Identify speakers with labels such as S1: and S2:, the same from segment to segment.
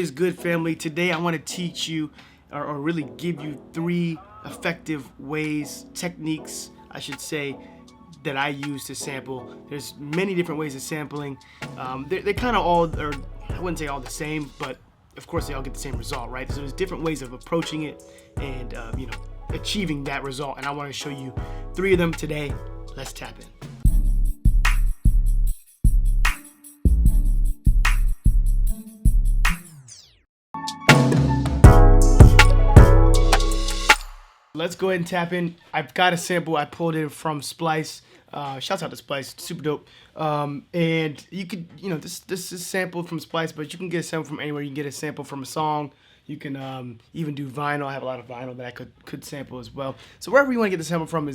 S1: is good, family? Today I want to teach you or really give you 3 effective ways, techniques, I should say, that I use to sample. There's many different ways of sampling. They're kind of all, or I wouldn't say all the same, but of course they all get the same result, right? So there's different ways of approaching it and achieving that result. And I want to show you 3 of them today. Let's tap in. Let's go ahead and tap in. I've got a sample I pulled in from Splice. Shouts out to Splice, super dope. And you could, this is sampled from Splice, but you can get a sample from anywhere. You can get a sample from a song. You can even do vinyl. I have a lot of vinyl that I could sample as well. So wherever you want to get the sample from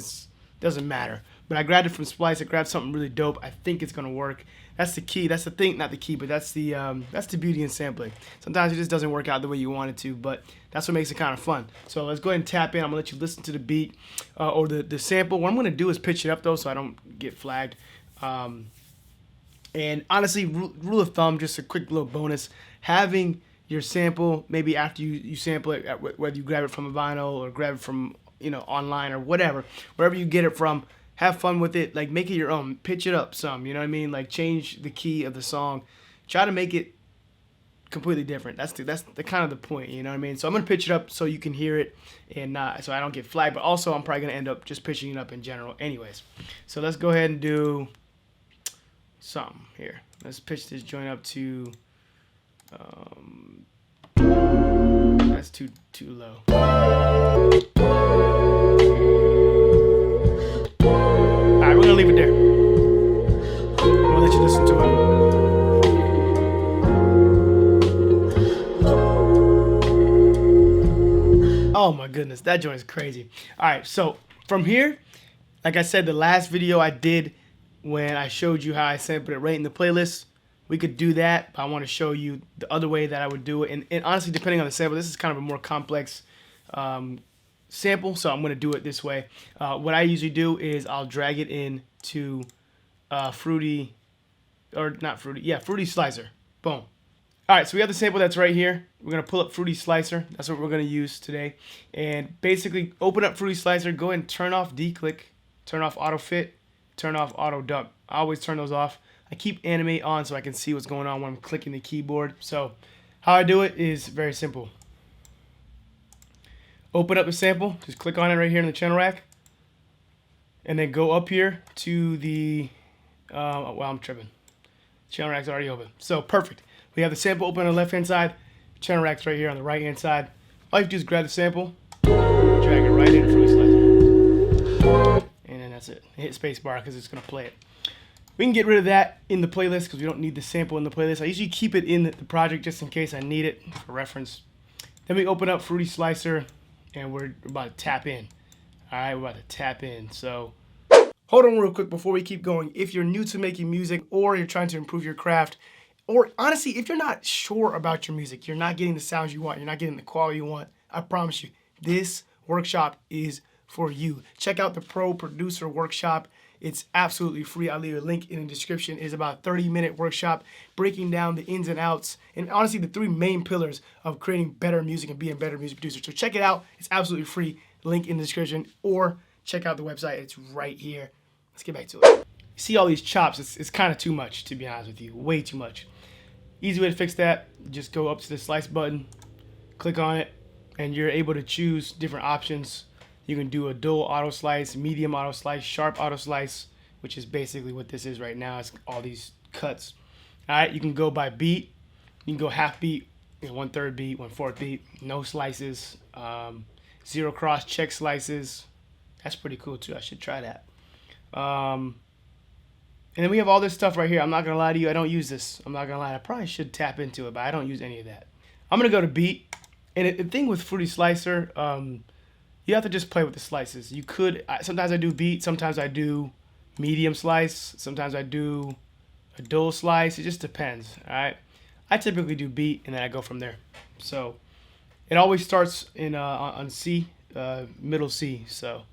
S1: doesn't matter. But I grabbed it from Splice. I grabbed something really dope. I think it's gonna work. That's the key. That's the thing, not the key, but that's the beauty in sampling. Sometimes it just doesn't work out the way you want it to, but that's what makes it kind of fun. So let's go ahead and tap in. I'm gonna let you listen to the beat or the sample. What I'm gonna do is pitch it up though, so I don't get flagged. And honestly, rule of thumb, just a quick little bonus: having your sample maybe after you sample it, whether you grab it from a vinyl or grab it from online or whatever, wherever you get it from. Have fun with it, like make it your own, pitch it up some, you know what I mean? Like change the key of the song, try to make it completely different. That's the kind of the point, you know what I mean? So I'm gonna pitch it up so you can hear it and so I don't get flagged, but also I'm probably gonna end up just pitching it up in general anyways. So let's go ahead and do something here. Let's pitch this joint up to, that's too low. We're gonna leave it there. I'm gonna let you listen to it. Oh my goodness, that joint is crazy. All right, so from here, like I said, the last video I did when I showed you how I sampled it right in the playlist, we could do that, but I want to show you the other way that I would do it. And honestly, depending on the sample, this is kind of a more complex sample, so I'm going to do it this way. What I usually do is I'll drag it in to Fruity Slicer. Boom. Alright, so we have the sample that's right here. We're going to pull up Fruity Slicer. That's what we're going to use today. And basically, open up Fruity Slicer, go ahead and turn off D-Click, turn off Auto Fit, turn off Auto Dump. I always turn those off. I keep Animate on so I can see what's going on when I'm clicking the keyboard. So how I do it is very simple. Open up the sample, just click on it right here in the channel rack, and then go up here to the, well, I'm tripping. Channel rack's already open. So perfect. We have the sample open on the left hand side, channel rack's right here on the right hand side. All you have to do is grab the sample, drag it right into Fruity Slicer, and then that's it. Hit spacebar because it's going to play it. We can get rid of that in the playlist because we don't need the sample in the playlist. I usually keep it in the project just in case I need it for reference. Then we open up Fruity Slicer, and we're about to tap in. All right, we're about to tap in. So hold on real quick before we keep going. If you're new to making music or you're trying to improve your craft, or honestly, if you're not sure about your music, you're not getting the sounds you want, you're not getting the quality you want, I promise you, this workshop is for you. Check out the Pro Producer Workshop. It's absolutely free. I'll leave a link in the description. It's about a 30-minute workshop breaking down the ins and outs and honestly the 3 main pillars of creating better music and being a better music producer. So check it out. It's absolutely free. Link in the description, or check out the website. It's right here. Let's get back to it. You see all these chops. It's kind of too much, to be honest with you. Way too much. Easy way to fix that, just go up to the slice button, click on it, and you're able to choose different options. You can do a dual auto slice, medium auto slice, sharp auto slice, which is basically what this is right now. It's all these cuts. All right, you can go by beat. You can go half beat, 1/3 beat, 1/4 beat, no slices, 0 cross check slices. That's pretty cool too. I should try that. And then we have all this stuff right here. I'm not gonna lie to you, I don't use this. I'm not gonna lie. I probably should tap into it, but I don't use any of that. I'm gonna go to beat. And the thing with Fruity Slicer, you have to just play with the slices. You could, sometimes I do beat, sometimes I do medium slice, sometimes I do a dual slice. It just depends, all right? I typically do beat, and then I go from there. So it always starts in on C, middle C, so.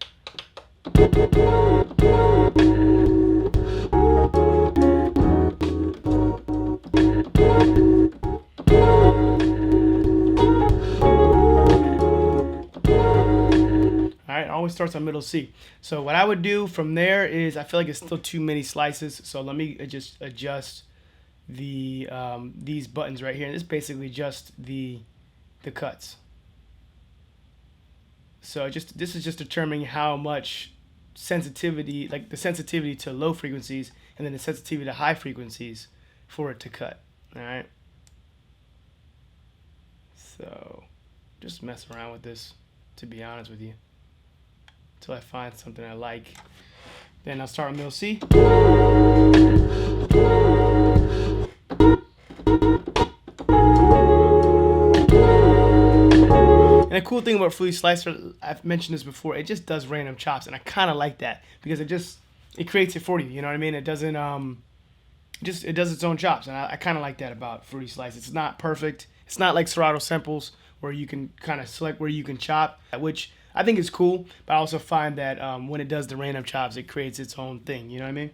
S1: always starts on middle C. So what I would do from there is, I feel like it's still too many slices. So let me just adjust the these buttons right here. And it's basically just the cuts. So this is just determining how much sensitivity, like the sensitivity to low frequencies and then the sensitivity to high frequencies for it to cut. All right. So just mess around with this, to be honest with you, until I find something I like. Then I'll start on middle C. And the cool thing about Fruity Slicer, I've mentioned this before, it just does random chops, and I kind of like that because it creates it for you. You know what I mean? It doesn't it does its own chops, and I kind of like that about Fruity Slice. It's not perfect. It's not like Serato samples where you can kind of select where you can chop, which I think is cool. But I also find that when it does the random chops, it creates its own thing. You know what I mean?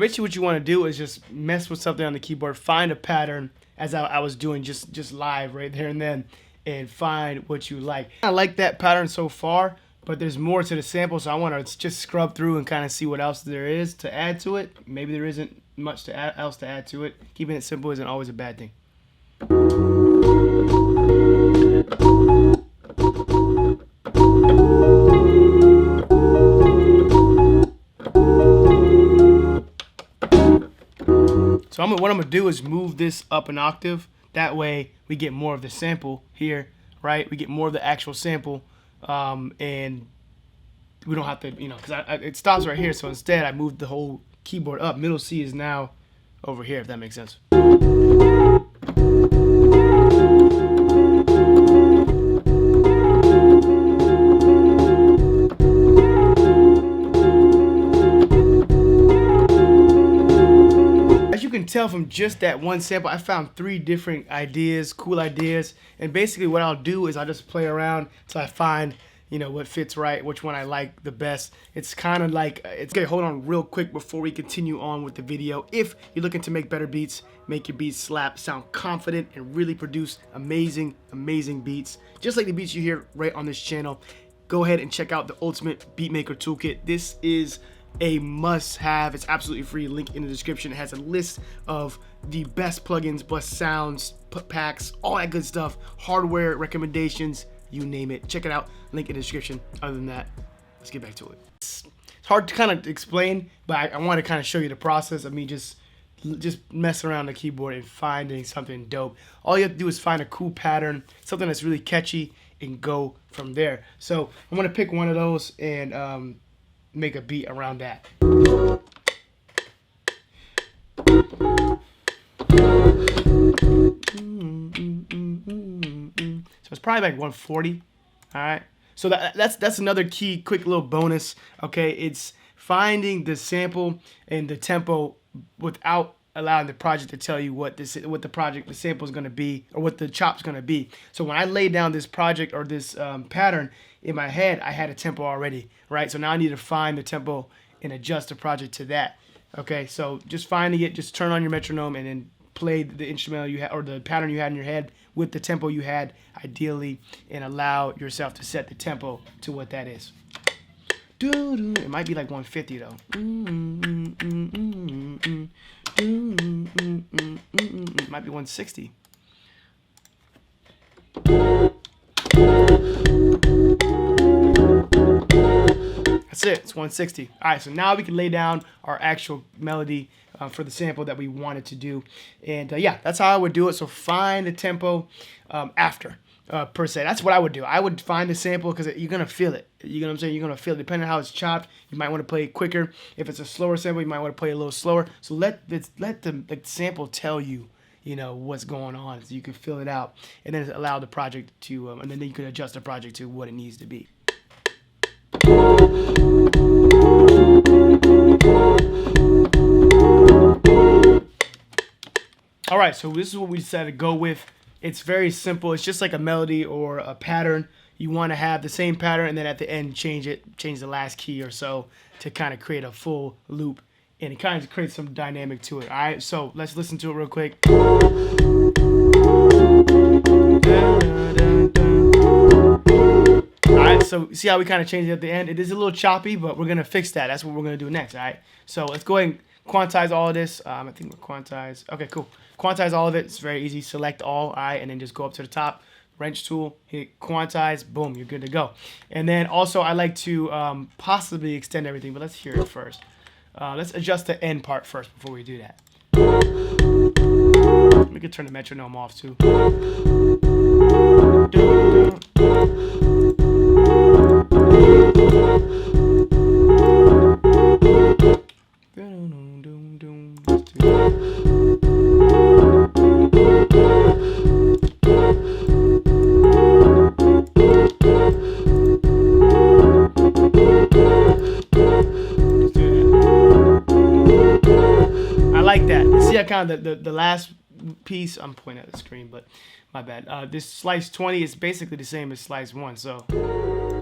S1: Basically what you want to do is just mess with something on the keyboard, find a pattern, as I was doing just live right there and then, and find what you like. I like that pattern so far, but there's more to the sample, so I want to just scrub through and kind of see what else there is to add to it. Maybe there isn't much else to add to it. Keeping it simple isn't always a bad thing. So what I'm going to do is move this up an octave. That way we get more of the sample here, right? We get more of the actual sample, and we don't have to, because it stops right here. So instead I moved the whole keyboard up. Middle C is now over here, if that makes sense. You can tell from just that one sample, I found 3 different ideas, cool ideas, and basically what I'll do is I'll just play around until I find, what fits right, which one I like the best. It's kind of like, okay, hold on real quick before we continue on with the video. If you're looking to make better beats, make your beats slap, sound confident, and really produce amazing, amazing beats, just like the beats you hear right on this channel, go ahead and check out the Ultimate Beatmaker Toolkit. This is a must-have. It's absolutely free. Link in the description. It has a list of the best plugins, best sounds, packs, all that good stuff, hardware recommendations, you name it. Check it out. Link in the description. Other than that, let's get back to it. It's hard to kind of explain, but I want to kind of show you the process of me just messing around the keyboard and finding something dope. All you have to do is find a cool pattern, something that's really catchy, and go from there. So I'm going to pick one of those and make a beat around that. So it's probably like 140. All right. So that's another key, quick little bonus. Okay, it's finding the sample and the tempo without allowing the project to tell you what the sample is going to be or what the chop's going to be. So when I lay down this project or this pattern in my head, I had a tempo already, right? So now I need to find the tempo and adjust the project to that. Okay, so just finding it, just turn on your metronome and then play the instrumental you had or the pattern you had in your head with the tempo you had ideally, and allow yourself to set the tempo to what that is. It might be like 150 though. It might be 160. That's it. It's 160. All right, so now we can lay down our actual melody for the sample that we wanted to do. And yeah, that's how I would do it. So find the tempo after. Per se. That's what I would do. I would find the sample because you're going to feel it. You know what I'm saying? You're going to feel it. Depending on how it's chopped, you might want to play it quicker. If it's a slower sample, you might want to play it a little slower. So let the sample tell you, what's going on, so you can fill it out. And then allow the project to, and then you can adjust the project to what it needs to be. right, so this is what we decided to go with. It's very simple. It's just like a melody or a pattern. You want to have the same pattern, and then at the end change the last key or so to kind of create a full loop, and it kind of creates some dynamic to it. All right, so let's listen to it real quick. All right, so see how we kind of changed it at the end? It is a little choppy, but we're gonna fix that. That's what we're gonna do next. All right, so let's go ahead and quantize all of this. I think we'll quantize. Okay, cool. Quantize all of it. It's very easy. Select all right, and then just go up to the top. Wrench tool, hit quantize, boom, you're good to go. And then also I like to possibly extend everything, but let's hear it first. Let's adjust the end part first before we do that. We could turn the metronome off too. Like that. See how kind of the last piece, I'm pointing at the screen, but my bad. This slice 20 is basically the same as slice 1, so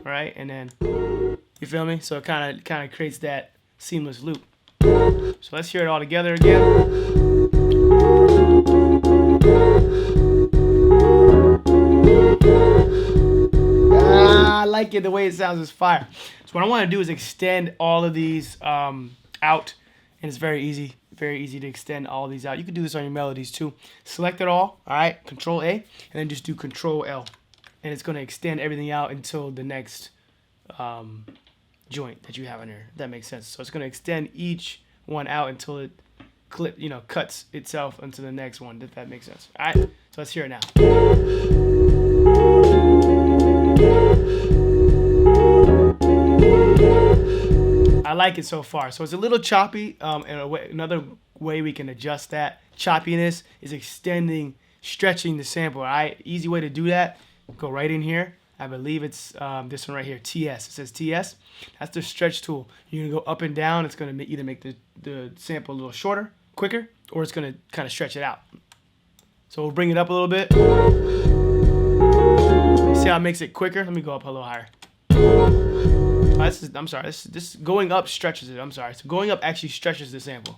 S1: right, and then you feel me? So it kind of creates that seamless loop. So let's hear it all together again. I like it. The way it sounds is fire. So what I want to do is extend all of these out, and it's very easy. Very easy to extend all these out. You can do this on your melodies too. Select it all right, Control A, and then just do Control L, and it's going to extend everything out until the next joint that you have in there. If that makes sense. So it's going to extend each one out until it cuts itself into the next one. If that makes sense. All right, so let's hear it now. I like it so far. So it's a little choppy. Another way we can adjust that choppiness is stretching the sample. All right, easy way to do that. Go right in here. I believe it's this one right here, TS. It says TS. That's the stretch tool. You're gonna go up and down. It's gonna either make the sample a little shorter, quicker, or it's gonna kind of stretch it out. So we'll bring it up a little bit. See how it makes it quicker? Let me go up a little higher. I'm sorry. This going up stretches it. I'm sorry. So going up actually stretches the sample.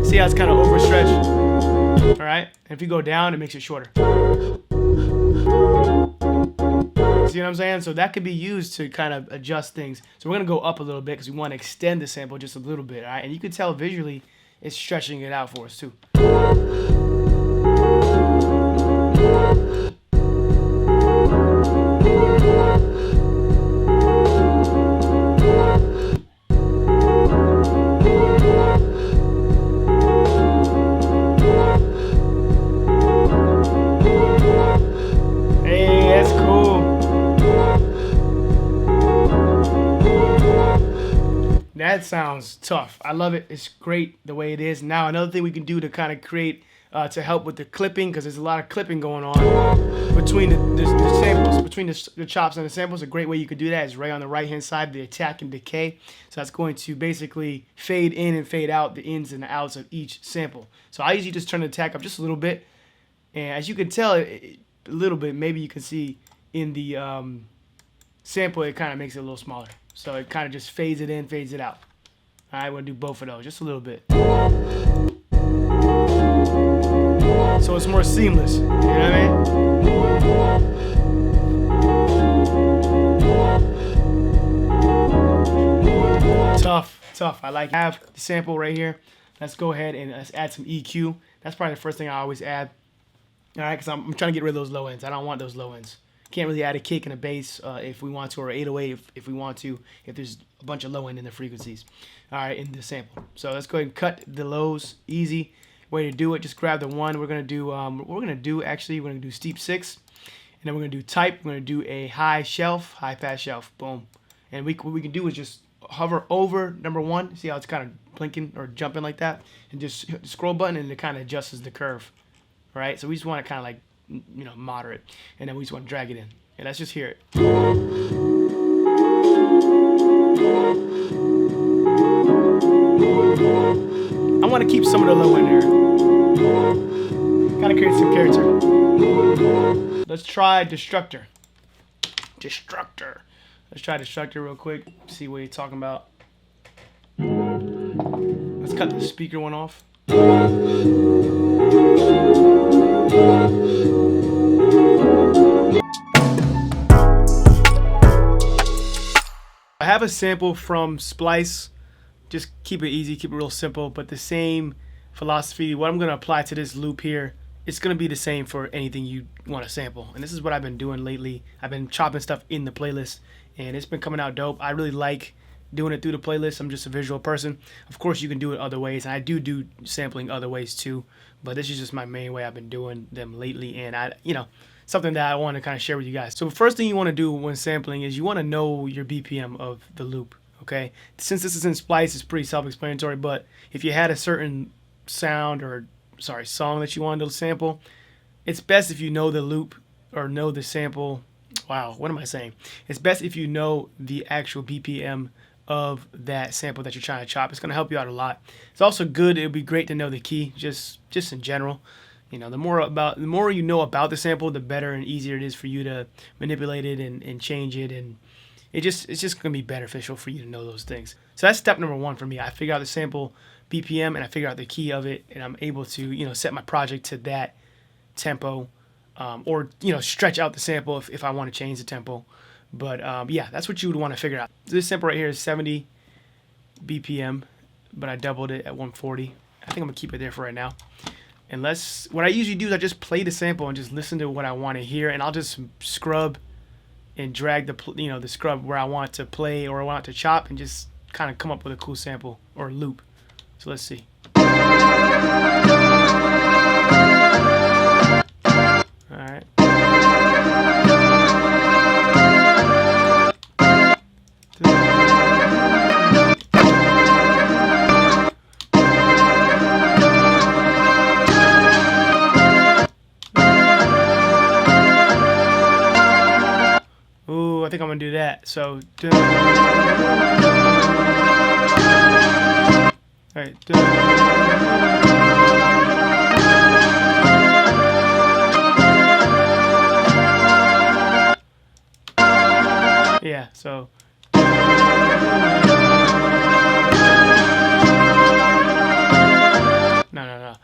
S1: See how it's kind of overstretched? All right. And if you go down, it makes it shorter. See what I'm saying? So that could be used to kind of adjust things. So we're gonna go up a little bit because we want to extend the sample just a little bit. All right. And you can tell visually it's stretching it out for us too. That sounds tough. I love it. It's great the way it is. Now, another thing we can do to kind of create, to help with the clipping, because there's a lot of clipping going on between the samples, between the chops and the samples. A great way you could do that is right on the right-hand side, the attack and decay. So that's going to basically fade in and fade out the ins and the outs of each sample. So I usually just turn the attack up just a little bit. And as you can tell, a little bit, maybe you can see in the sample, it kind of makes it a little smaller. So it kind of just fades it in, fades it out. All right, we're going to do both of those, just a little bit. So it's more seamless, you know what I mean? Tough. I like have the sample right here. Let's go ahead and let's add some EQ. That's probably the first thing I always add. All right, because I'm trying to get rid of those low ends. I don't want those low ends. Can't really add a kick and a bass if we want to, or 808 if we want to, if there's a bunch of low end in the frequencies. All right, in the sample. So let's go ahead and cut the lows. Easy way to do it. Just grab the one. We're gonna do steep 6, and then we're gonna do type. We're gonna do a high pass shelf. Boom. And what we can do is just hover over number 1. See how it's kind of blinking or jumping like that, and just hit the scroll button, and it kind of adjusts the curve. All right. So we just want to kind of like, moderate, and then we just want to drag it in, and let's just hear it. I want to keep some of the low in there. Kind of creates some character. Let's try Destructor. Destructor. Let's try Destructor real quick. See what you're talking about. Let's cut the speaker one off. I have a sample from Splice. Just keep it easy, keep it real simple, but the same philosophy. What I'm going to apply to this loop here, it's going to be the same for anything you want to sample. And this is what I've been doing lately. I've been chopping stuff in the playlist, and it's been coming out dope. I really like doing it through the playlist. I'm just a visual person. Of course, you can do it other ways, and I do sampling other ways too, but this is just my main way I've been doing them lately, and something that I want to kind of share with you guys. So the first thing you want to do when sampling is you want to know your BPM of the loop, okay? Since this is in Splice, it's pretty self-explanatory, but if you had a certain song that you wanted to sample, it's best if you know the loop or know the sample. Wow, what am I saying? It's best if you know the actual BPM of that sample that you're trying to chop. It's going to help you out a lot. It's also good. It would be great to know the key, just in general. The more you know about the sample, the better and easier it is for you to manipulate it and change it, and it's just going to be beneficial for you to know those things. So that's step number one for me. I figure out the sample BPM and I figure out the key of it, and I'm able to set my project to that tempo, or stretch out the sample if I want to change the tempo. But yeah, that's what you would want to figure out. This sample right here is 70 BPM, but I doubled it at 140. I think I'm gonna keep it there for right now. What I usually do is I just play the sample and just listen to what I want to hear, and I'll just scrub and drag the scrub where I want to play or I want to chop, and just kind of come up with a cool sample or loop. So let's see. All right. I think I'm gonna do that. So, all right. Yeah. So. No.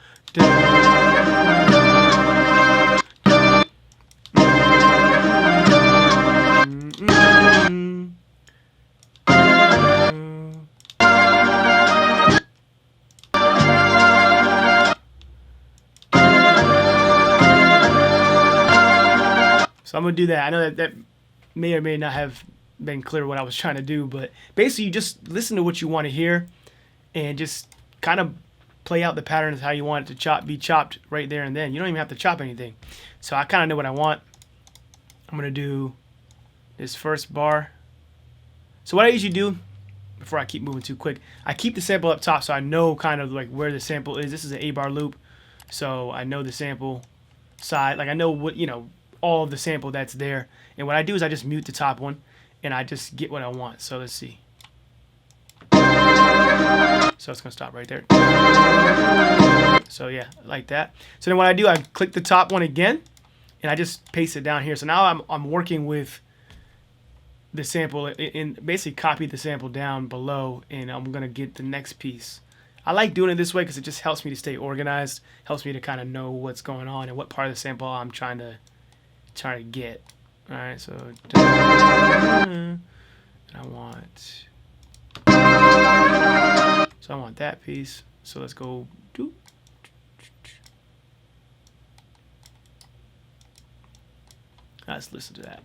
S1: So I'm gonna do that. I know that may or may not have been clear what I was trying to do, but basically you just listen to what you want to hear and just kind of play out the patterns how you want it to be chopped right there and then. You don't even have to chop anything. So I kind of know what I want. I'm gonna do this first bar. So what I usually do, before I keep moving too quick, I keep the sample up top so I know kind of like where the sample is. This is an A-bar loop, so I know the sample side. Like I know what, all of the sample that's there. And what I do is I just mute the top one and I just get what I want. So let's see. So it's gonna stop right there. So yeah, like that. So then what I do, I click the top one again and I just paste it down here. So now I'm working with the sample and basically copy the sample down below, and I'm gonna get the next piece. I like doing it this way because it just helps me to stay organized, helps me to kind of know what's going on and what part of the sample I'm trying to get. All right, so I want that piece. So let's go do. Let's listen to that.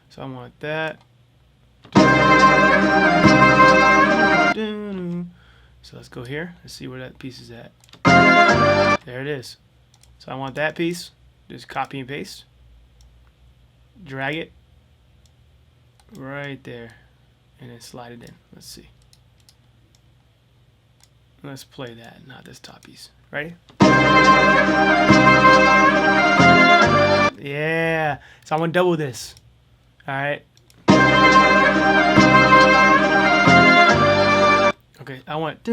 S1: So I want that. So let's go here. Let's see where that piece is at. There it is. So I want that piece. Just copy and paste. Drag it right there. And then slide it in. Let's see. Let's play that, not this top piece. Ready? Yeah. So I'm gonna double this. Alright. Okay, I want I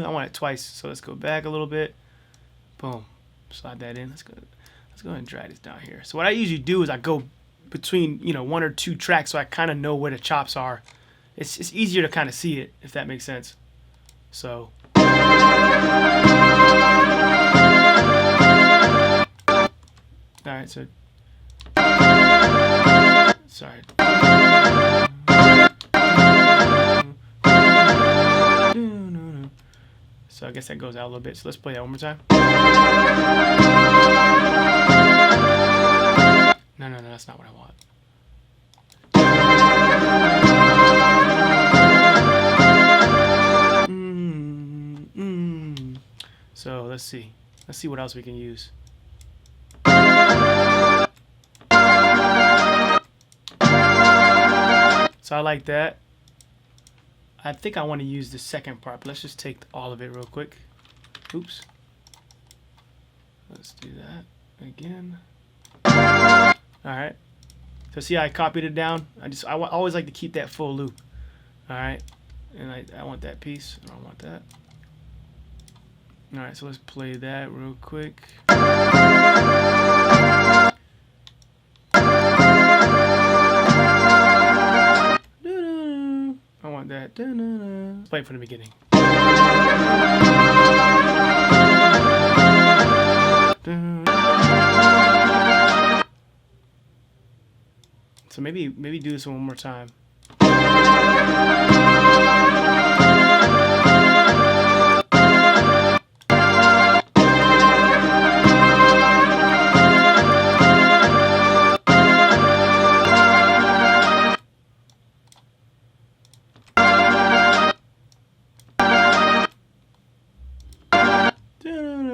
S1: want it twice. So let's go back a little bit. Boom. Slide that in. Let's go ahead and drag this down here. So what I usually do is I go between, you know, 1 or 2 tracks so I kind of know where the chops are. It's easier to kind of see it, if that makes sense. So alright, so sorry. So I guess that goes out a little bit. So let's play that one more time. No, that's not what I want. So let's see. Let's see what else we can use. So I like that. I think I want to use the second part, but let's just take all of it real quick. Oops. Let's do that again. Alright. So see how I copied it down? I always like to keep that full loop. Alright. And I want that piece. I don't want that. Alright, so let's play that real quick. I want that. Let's play it from the beginning. So maybe do this one more time.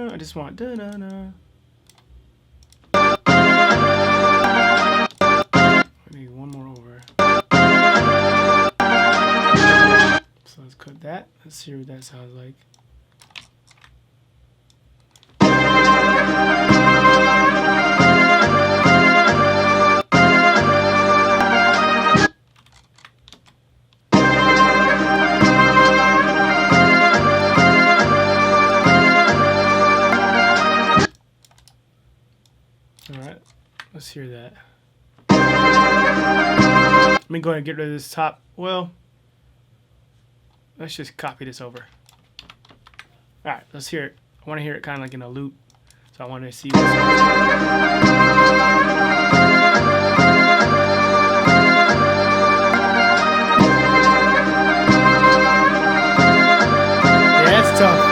S1: I just want maybe one more over. So let's cut that. Let's see what that sounds like. Alright, let's hear that. Let me go ahead and get rid of this top. Well, let's just copy this over. Alright, let's hear it. I want to hear it kind of like in a loop. So I want to see what's yeah, that's tough.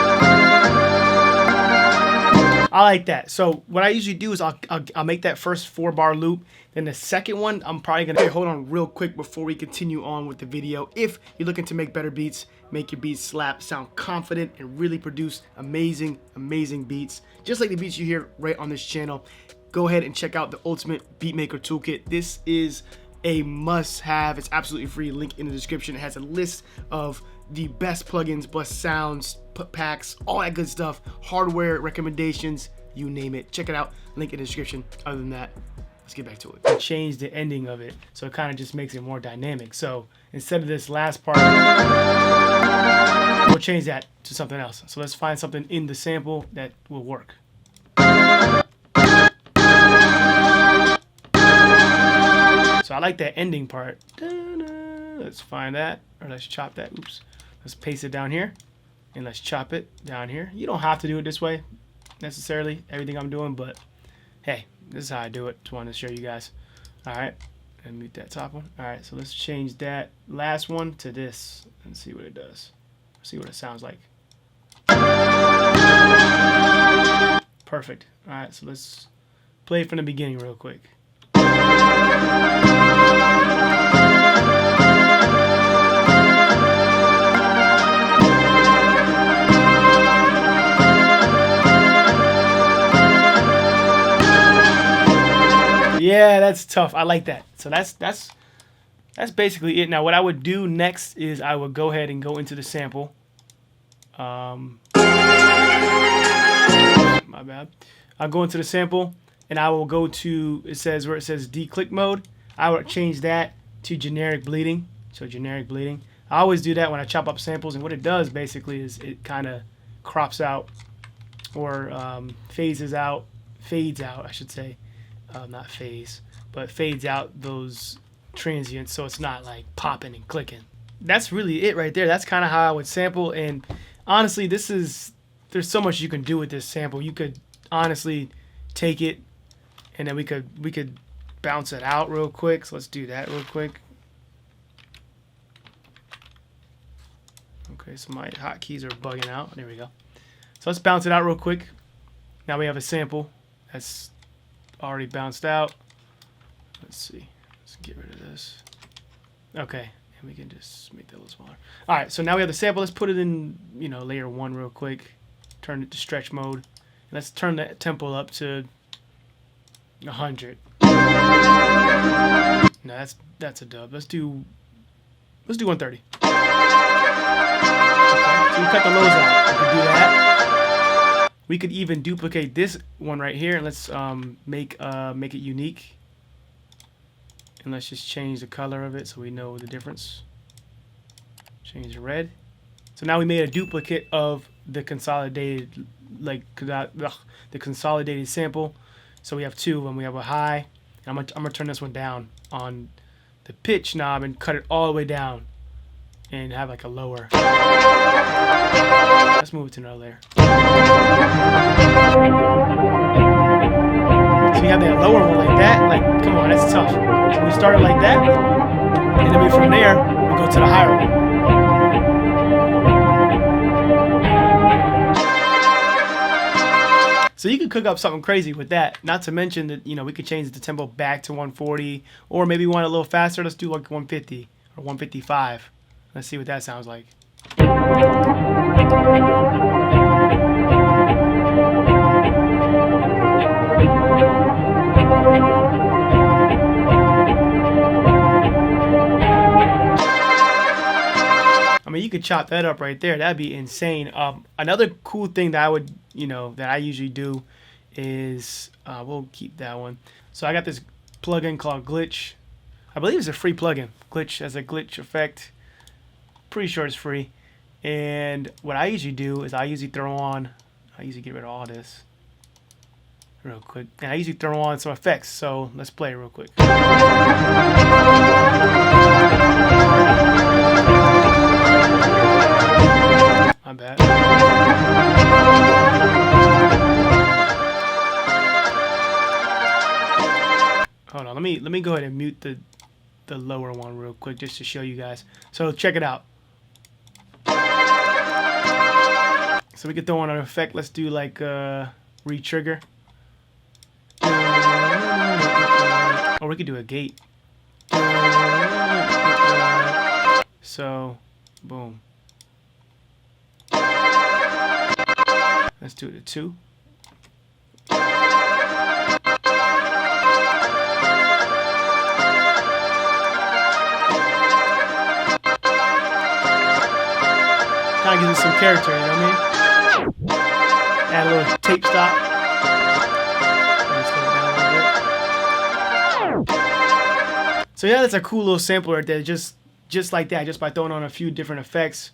S1: I like that. So what I usually do is I'll make that first 4-bar loop. Then the second one, I'm probably gonna hold on real quick before we continue on with the video. If you're looking to make better beats, make your beats slap, sound confident, and really produce amazing beats, just like the beats you hear right on this channel, go ahead and check out the Ultimate Beatmaker Toolkit. This is a must-have. It's absolutely free. Link in the description. It has a list of the best plugins, best sounds, packs, all that good stuff, hardware recommendations, you name it. Check it out. Link in the description. Other than that, let's get back to it. Change the ending of it, so it kind of just makes it more dynamic. So instead of this last part, we'll change that to something else. So let's find something in the sample that will work. So I like that ending part. Let's find that, or let's chop that. Oops. Let's paste it down here, and let's chop it down here. You don't have to do it this way, necessarily, everything I'm doing, but hey, this is how I do it. Just wanted to show you guys. All right, and mute that top one. All right, so let's change that last one to this and see what it does. See what it sounds like. Perfect. All right, so let's play it from the beginning real quick. Yeah, that's tough. I like that. So that's basically it. Now what I would do next is I would go ahead and go into the sample. My bad. I'll go into the sample and I will go to where it says declick mode. I would change that to generic bleeding. So generic bleeding. I always do that when I chop up samples, and what it does basically is it kind of crops out or fades out, I should say, not phase, but fades out those transients so it's not like popping and clicking. That's really it right there. That's kind of how I would sample, and honestly, there's so much you can do with this sample. You could honestly take it, and then we could bounce it out real quick. So let's do that real quick. Okay, so my hotkeys are bugging out. There we go. So let's bounce it out real quick. Now we have a sample that's already bounced out. Let's see. Let's get rid of this. Okay, and we can just make that a little smaller. All right, so now we have the sample. Let's put it in, layer 1 real quick. Turn it to stretch mode. And let's turn the tempo up to 100. No, that's a dub. Let's do 130. Okay, so we cut the lows out. We can do that. We could even duplicate this one right here, and let's make it unique. And let's just change the color of it so we know the difference. Change the red. So now we made a duplicate of the consolidated, the consolidated sample. So we have two, and we have a high. And I'm gonna turn this one down on the pitch knob and cut it all the way down, and have like a lower. Let's move it to another layer. So you have that lower one like that. Like, come on, that's tough. So we started like that, and then from there we go to the higher one. So you could cook up something crazy with that. Not to mention that, we could change the tempo back to 140, or maybe we want it a little faster. Let's do like 150 or 155. Let's see what that sounds like. I mean, you could chop that up right there. That'd be insane. Another cool thing that I would, that I usually do is, we'll keep that one. So I got this plugin called Glitch. I believe it's a free plugin. Glitch has a glitch effect. Pretty sure it's free. And what I usually do is I usually get rid of all this real quick. And I usually throw on some effects. So let's play it real quick. My bad. Hold on, let me go ahead and mute the lower one real quick just to show you guys. So check it out. So we could throw on an effect. Let's do like re-trigger. Or we could do a gate. So boom. Let's do it at 2. Kind of gives it some character, you know what I mean? Add a little tape stop. So yeah, that's a cool little sample right there, just like that, just by throwing on a few different effects.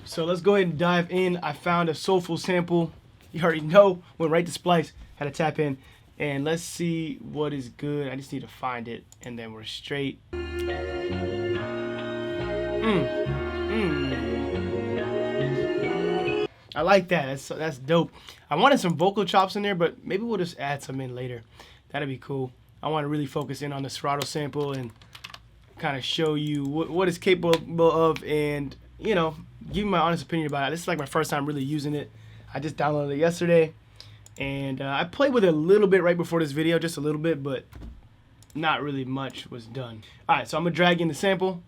S1: So let's go ahead and dive in. I found a soulful sample. You already know, went right to splice, had to tap in, and let's see what is good. I just need to find it, and then we're straight. I like that. That's dope. I wanted some vocal chops in there, but maybe we'll just add some in later. That'd be cool. I want to really focus in on the Serato sample and kind of show you what it's capable of, and give me my honest opinion about it. This is like my first time really using it. I just downloaded it yesterday, and I played with it a little bit right before this video, just a little bit, but not really much was done. All right, so I'm gonna drag in the sample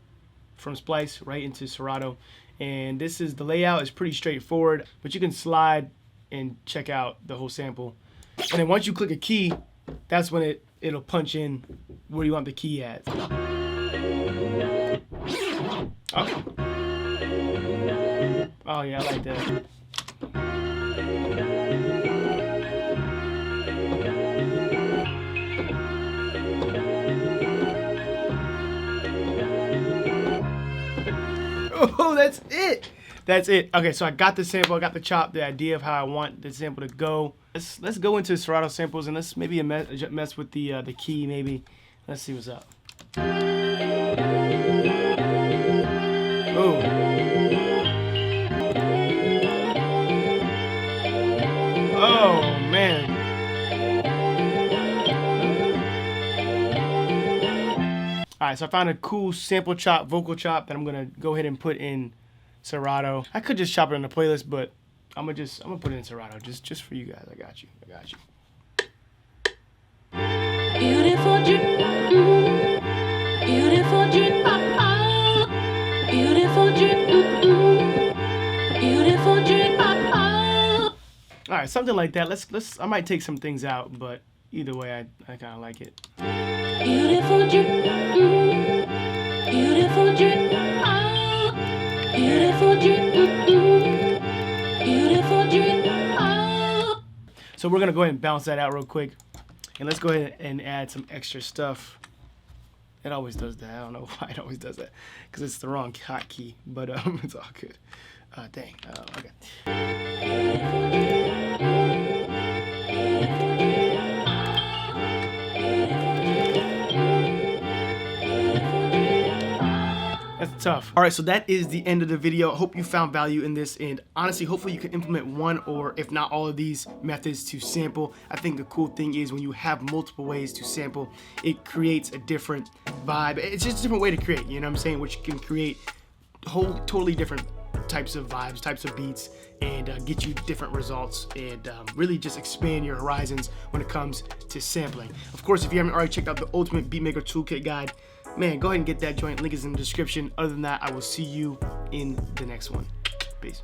S1: from Splice right into Serato, and this is the layout. Is pretty straightforward, but you can slide and check out the whole sample, and then once you click a key, that's when it'll punch in where you want the key at. Oh yeah, I like that. that's it. That's it. Okay, so I got the sample, I got the chop, the idea of how I want the sample to go. Let's go into Serato samples and let's maybe mess with the key maybe. Let's see what's up. Oh. Oh man. Alright, so I found a cool sample chop, vocal chop that I'm gonna go ahead and put in Serato. I could just chop it in the playlist, but I'm gonna put it in Serato just for you guys. I got you.
S2: Beautiful dream, beautiful dream, beautiful dream, beautiful dream.
S1: All right, something like that. Let's. I might take some things out, but either way, I kind of like it.
S2: Beautiful dream, beautiful dream, beautiful dream, beautiful dream.
S1: So we're gonna go ahead and bounce that out real quick, and let's go ahead and add some extra stuff. It always does that. I don't know why it always does that, because it's the wrong hotkey, but it's all good. Dang. Okay. That's tough. All right, so that is the end of the video. I hope you found value in this, and honestly, hopefully you can implement one or if not all of these methods to sample. I think the cool thing is when you have multiple ways to sample, it creates a different vibe. It's just a different way to create, you know what I'm saying, which can create whole totally different types of vibes, types of beats, and get you different results, and really just expand your horizons when it comes to sampling. Of course, if you haven't already checked out the Ultimate Beatmaker Toolkit Guide, man, go ahead and get that joint. Link is in the description. Other than that, I will see you in the next one. Peace.